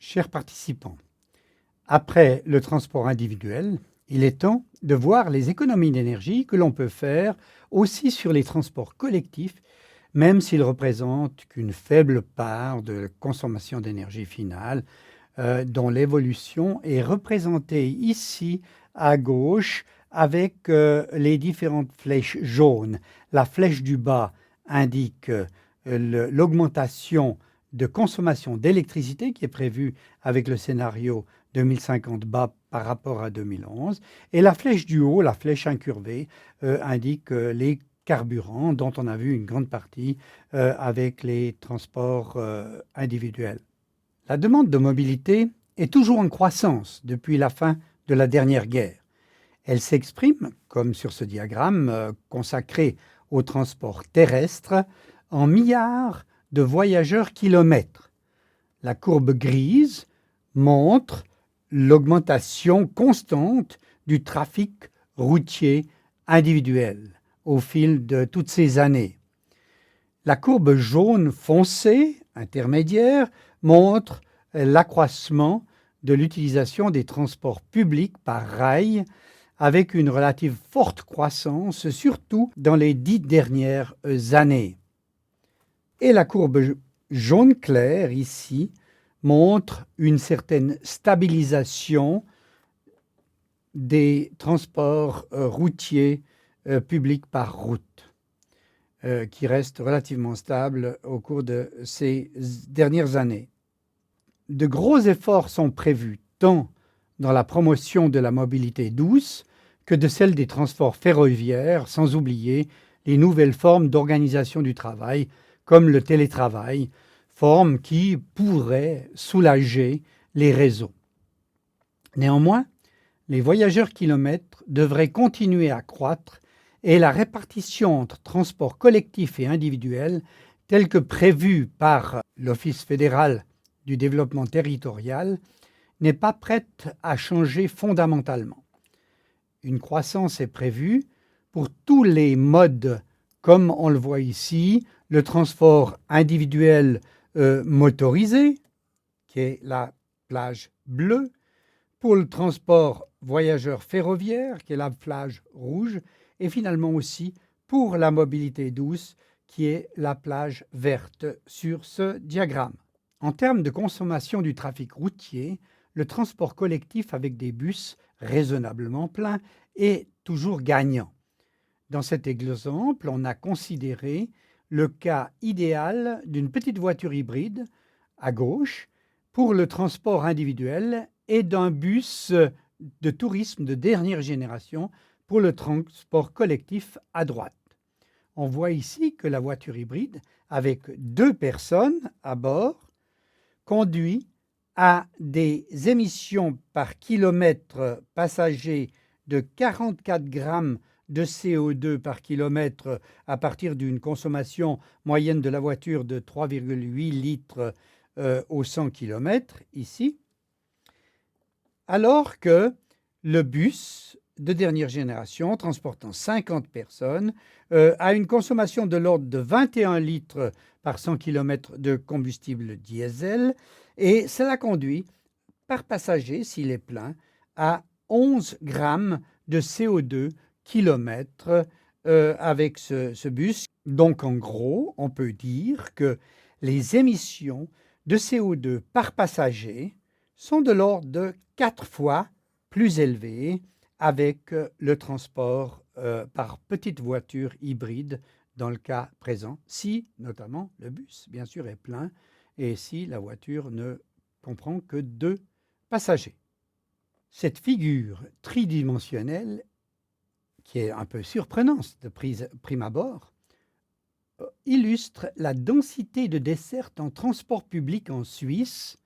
Chers participants, après le transport individuel, il est temps de voir les économies d'énergie que l'on peut faire aussi sur les transports collectifs, même s'ils représentent qu'une faible part de la consommation d'énergie finale, dont l'évolution est représentée ici à gauche avec les différentes flèches jaunes. La flèche du bas indique l'augmentation de consommation d'électricité qui est prévue avec le scénario 2050 bas par rapport à 2011. Et la flèche du haut, la flèche incurvée, indique les carburants dont on a vu une grande partie avec les transports individuels. La demande de mobilité est toujours en croissance depuis la fin de la dernière guerre. Elle s'exprime, comme sur ce diagramme consacré au transport terrestre, en milliards de voyageurs kilomètres. La courbe grise montre l'augmentation constante du trafic routier individuel au fil de toutes ces années. La courbe jaune foncé, intermédiaire, montre l'accroissement de l'utilisation des transports publics par rail avec une relative forte croissance, surtout dans les 10 dernières années. Et la courbe jaune clair, ici, montre une certaine stabilisation des transports routiers publics par route, qui reste relativement stable au cours de ces dernières années. De gros efforts sont prévus, tant dans la promotion de la mobilité douce que de celle des transports ferroviaires, sans oublier les nouvelles formes d'organisation du travail, comme le télétravail, forme qui pourrait soulager les réseaux. Néanmoins, les voyageurs kilomètres devraient continuer à croître et la répartition entre transports collectifs et individuels, telle que prévue par l'Office fédéral du développement territorial, n'est pas prête à changer fondamentalement. Une croissance est prévue pour tous les modes, comme on le voit ici, le transport individuel motorisé, qui est la plage bleue, pour le transport voyageur ferroviaire, qui est la plage rouge, et finalement aussi pour la mobilité douce, qui est la plage verte sur ce diagramme. En termes de consommation du trafic routier, le transport collectif avec des bus raisonnablement pleins est toujours gagnant. Dans cet exemple, on a considéré le cas idéal d'une petite voiture hybride à gauche pour le transport individuel et d'un bus de tourisme de dernière génération pour le transport collectif à droite. On voit ici que la voiture hybride, avec 2 personnes à bord, conduit à des émissions par kilomètre passager de 44 grammes de CO2 par kilomètre à partir d'une consommation moyenne de la voiture de 3,8 litres au 100 km ici, alors que le bus de dernière génération transportant 50 personnes a une consommation de l'ordre de 21 litres par 100 km de combustible diesel et cela conduit par passager, s'il est plein, à 11 grammes de CO2 kilomètre avec ce bus. Donc en gros, on peut dire que les émissions de CO2 par passager sont de l'ordre de 4 fois plus élevées avec le transport par petite voiture hybride dans le cas présent, si notamment le bus, bien sûr, est plein et si la voiture ne comprend que 2 passagers. Cette figure tridimensionnelle, qui est un peu surprenante de prime abord, illustre la densité de desserte en transport public en Suisse.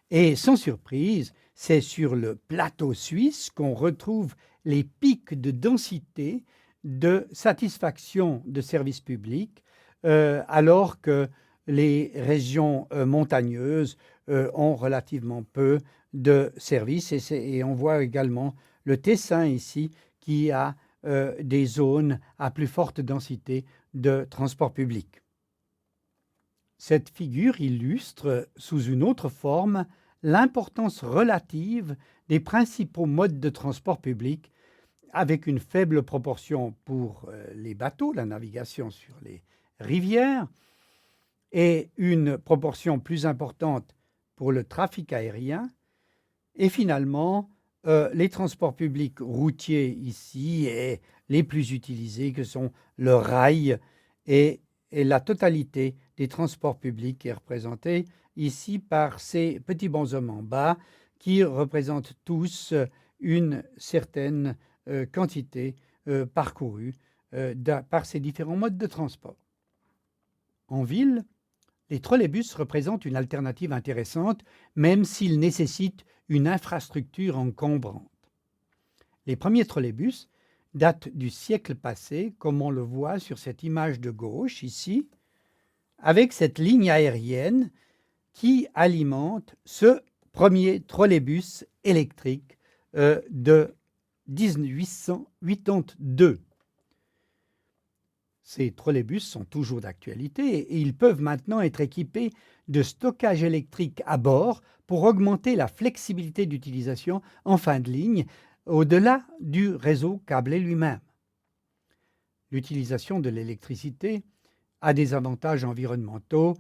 Et sans surprise, c'est sur le plateau suisse qu'on retrouve les pics de densité de satisfaction de services publics, alors que les régions montagneuses ont relativement peu de services. Et on voit également le Tessin ici qui a des zones à plus forte densité de transport public. Cette figure illustre, sous une autre forme, l'importance relative des principaux modes de transport public, avec une faible proportion pour les bateaux, la navigation sur les rivières, et une proportion plus importante pour le trafic aérien, et finalement les transports publics routiers ici et les plus utilisés que sont le rail et la totalité des transports publics est représentée ici par ces petits bonshommes en bas qui représentent tous une certaine quantité parcourue par ces différents modes de transport. En ville, les trolleybus représentent une alternative intéressante, même s'ils nécessitent une infrastructure encombrante. Les premiers trolleybus datent du siècle passé, comme on le voit sur cette image de gauche ici, avec cette ligne aérienne qui alimente ce premier trolleybus électrique de 1882. Ces trolleybus sont toujours d'actualité et ils peuvent maintenant être équipés de stockage électrique à bord pour augmenter la flexibilité d'utilisation en fin de ligne au-delà du réseau câblé lui-même. L'utilisation de l'électricité a des avantages environnementaux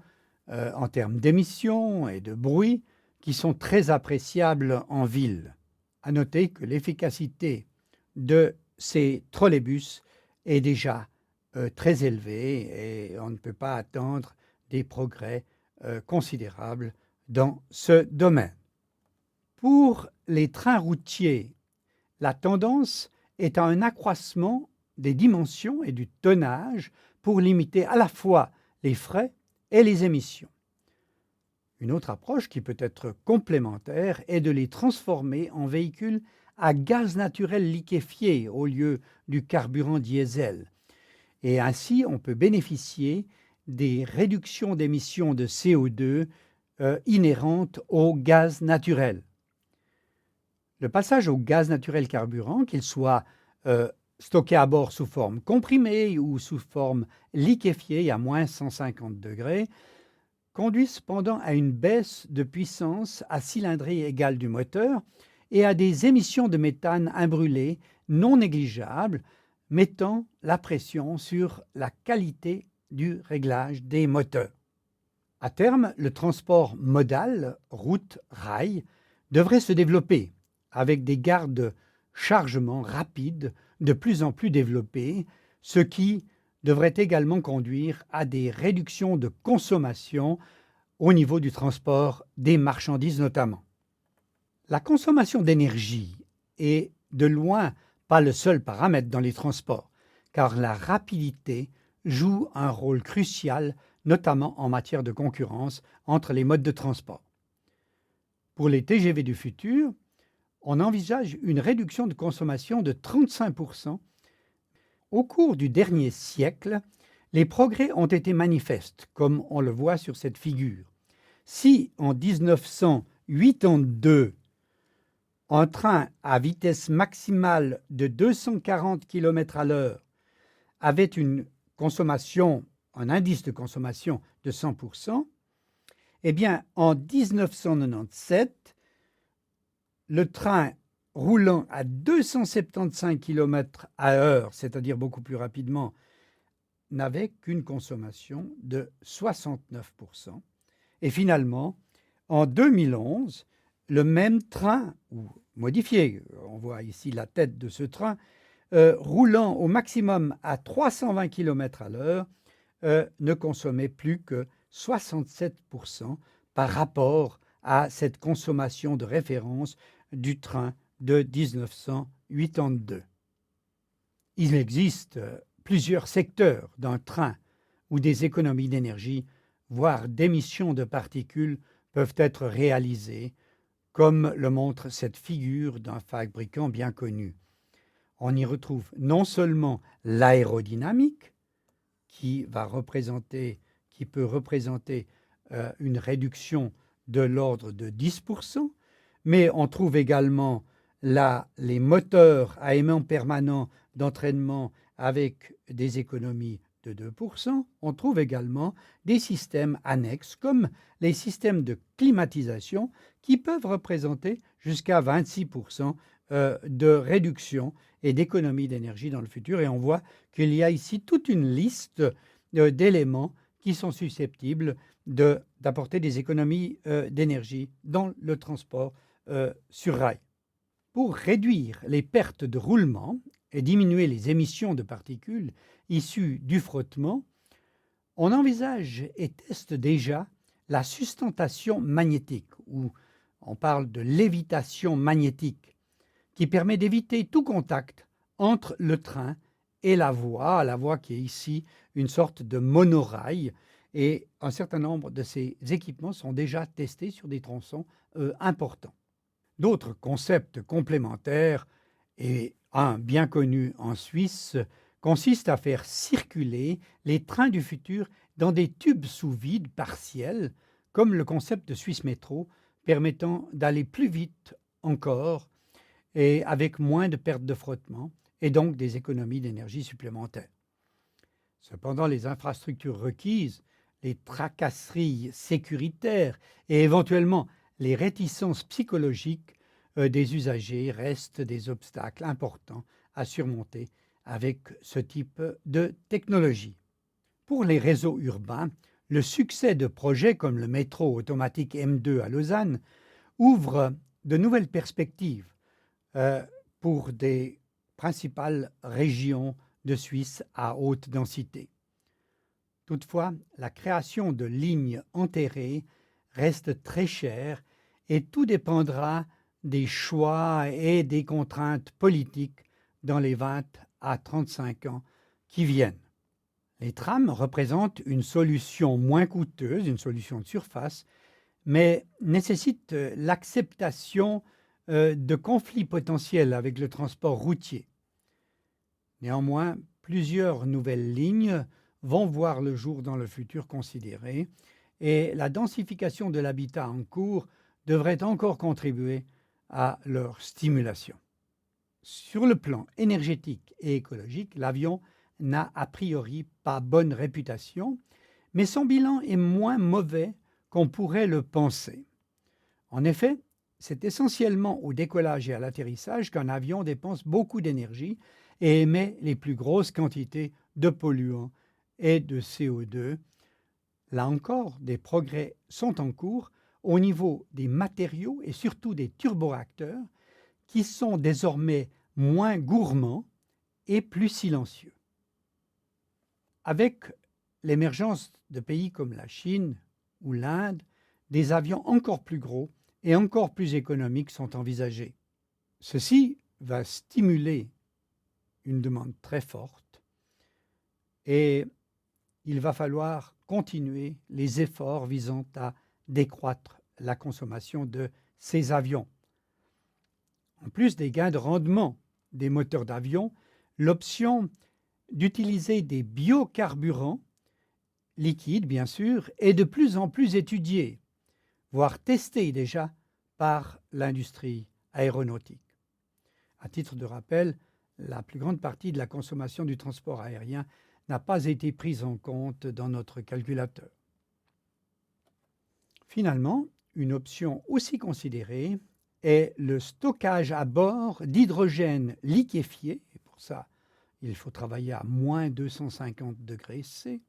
en termes d'émissions et de bruit qui sont très appréciables en ville. À noter que l'efficacité de ces trolleybus est déjà très élevée et on ne peut pas attendre des progrès considérables dans ce domaine. Pour les trains routiers, la tendance est à un accroissement des dimensions et du tonnage pour limiter à la fois les frais et les émissions. Une autre approche qui peut être complémentaire est de les transformer en véhicules à gaz naturel liquéfié au lieu du carburant diesel. Et ainsi, on peut bénéficier des réductions d'émissions de CO2 inhérentes au gaz naturel. Le passage au gaz naturel carburant, qu'il soit stocké à bord sous forme comprimée ou sous forme liquéfiée à moins 150 degrés, conduit cependant à une baisse de puissance à cylindrée égale du moteur et à des émissions de méthane imbrûlé non négligeables, mettant la pression sur la qualité du réglage des moteurs. À terme, le transport modal, route-rail, devrait se développer avec des gares de chargement rapides de plus en plus développées, ce qui devrait également conduire à des réductions de consommation au niveau du transport des marchandises notamment. La consommation d'énergie est de loin pas le seul paramètre dans les transports, car la rapidité joue un rôle crucial, notamment en matière de concurrence entre les modes de transport. Pour les TGV du futur, on envisage une réduction de consommation de 35%. Au cours du dernier siècle, les progrès ont été manifestes, comme on le voit sur cette figure. Si en 1982, un train à vitesse maximale de 240 km à l'heure avait une consommation, un indice de consommation de 100%, eh bien, en 1997, le train roulant à 275 km à l'heure, c'est-à-dire beaucoup plus rapidement, n'avait qu'une consommation de 69%. Et finalement, en 2011, le même train, ou modifié, on voit ici la tête de ce train, roulant au maximum à 320 km à l'heure, ne consommait plus que 67% par rapport à cette consommation de référence du train de 1982. Il existe plusieurs secteurs d'un train où des économies d'énergie, voire d'émissions de particules, peuvent être réalisées, comme le montre cette figure d'un fabricant bien connu. On y retrouve non seulement l'aérodynamique, qui peut représenter une réduction de l'ordre de 10%, mais on trouve également les moteurs à aimant permanent d'entraînement avec des économies de 2%, on trouve également des systèmes annexes comme les systèmes de climatisation qui peuvent représenter jusqu'à 26% de réduction et d'économie d'énergie dans le futur. Et on voit qu'il y a ici toute une liste d'éléments qui sont susceptibles d'apporter des économies d'énergie dans le transport sur rail. Pour réduire les pertes de roulement et diminuer les émissions de particules issues du frottement, on envisage et teste déjà la sustentation magnétique, ou on parle de lévitation magnétique, qui permet d'éviter tout contact entre le train et la voie qui est ici une sorte de monorail, et un certain nombre de ces équipements sont déjà testés sur des tronçons importants. D'autres concepts complémentaires, et un bien connu en Suisse, consiste à faire circuler les trains du futur dans des tubes sous vide partiels, comme le concept de Swiss Métro, permettant d'aller plus vite encore et avec moins de pertes de frottement, et donc des économies d'énergie supplémentaires. Cependant, les infrastructures requises, les tracasseries sécuritaires et éventuellement les réticences psychologiques des usagers restent des obstacles importants à surmonter avec ce type de technologie. Pour les réseaux urbains, le succès de projets comme le métro automatique M2 à Lausanne ouvre de nouvelles perspectives pour des principales régions de Suisse à haute densité. Toutefois, la création de lignes enterrées reste très chère et tout dépendra des choix et des contraintes politiques dans les 20 à 35 ans qui viennent. Les trams représentent une solution moins coûteuse, une solution de surface, mais nécessitent l'acceptation de conflits potentiels avec le transport routier. Néanmoins, plusieurs nouvelles lignes vont voir le jour dans le futur considéré et la densification de l'habitat en cours devrait encore contribuer à leur stimulation. Sur le plan énergétique et écologique, l'avion n'a a priori pas bonne réputation, mais son bilan est moins mauvais qu'on pourrait le penser. En effet, c'est essentiellement au décollage et à l'atterrissage qu'un avion dépense beaucoup d'énergie et émet les plus grosses quantités de polluants et de CO2. Là encore, des progrès sont en cours au niveau des matériaux et surtout des turboréacteurs qui sont désormais moins gourmands et plus silencieux. Avec l'émergence de pays comme la Chine ou l'Inde, des avions encore plus gros et encore plus économiques sont envisagés. Ceci va stimuler une demande très forte et il va falloir continuer les efforts visant à décroître la consommation de ces avions. En plus des gains de rendement des moteurs d'avion, l'option d'utiliser des biocarburants liquides, bien sûr, est de plus en plus étudiée, voire testée déjà par l'industrie aéronautique. À titre de rappel, la plus grande partie de la consommation du transport aérien n'a pas été prise en compte dans notre calculateur. Finalement, une option aussi considérée est le stockage à bord d'hydrogène liquéfié, et pour ça, il faut travailler à moins 250 degrés C,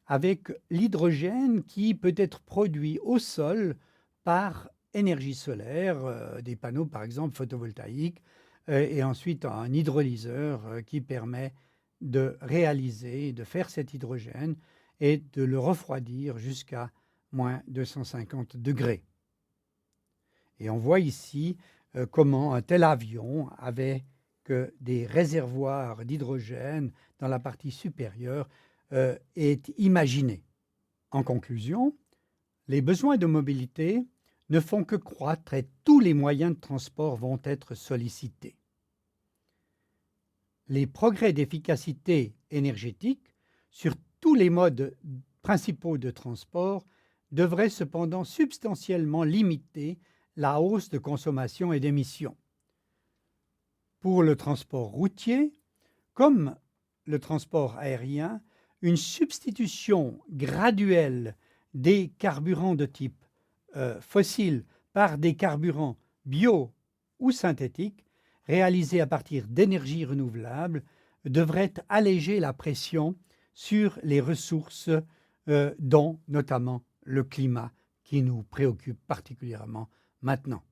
avec l'hydrogène qui peut être produit au sol par énergie solaire, des panneaux par exemple photovoltaïques, et ensuite un hydrolyseur qui permet de réaliser, de faire cet hydrogène et de le refroidir jusqu'à moins 250 degrés. Et on voit ici comment un tel avion avait que des réservoirs d'hydrogène dans la partie supérieure est imaginé. En conclusion, les besoins de mobilité ne font que croître et tous les moyens de transport vont être sollicités. Les progrès d'efficacité énergétique sur tous les modes principaux de transport devraient cependant substantiellement limiter la hausse de consommation et d'émissions. Pour le transport routier, comme le transport aérien, une substitution graduelle des carburants de type fossile par des carburants bio ou synthétiques réalisés à partir d'énergies renouvelables devrait alléger la pression sur les ressources, dont notamment le climat qui nous préoccupe particulièrement maintenant.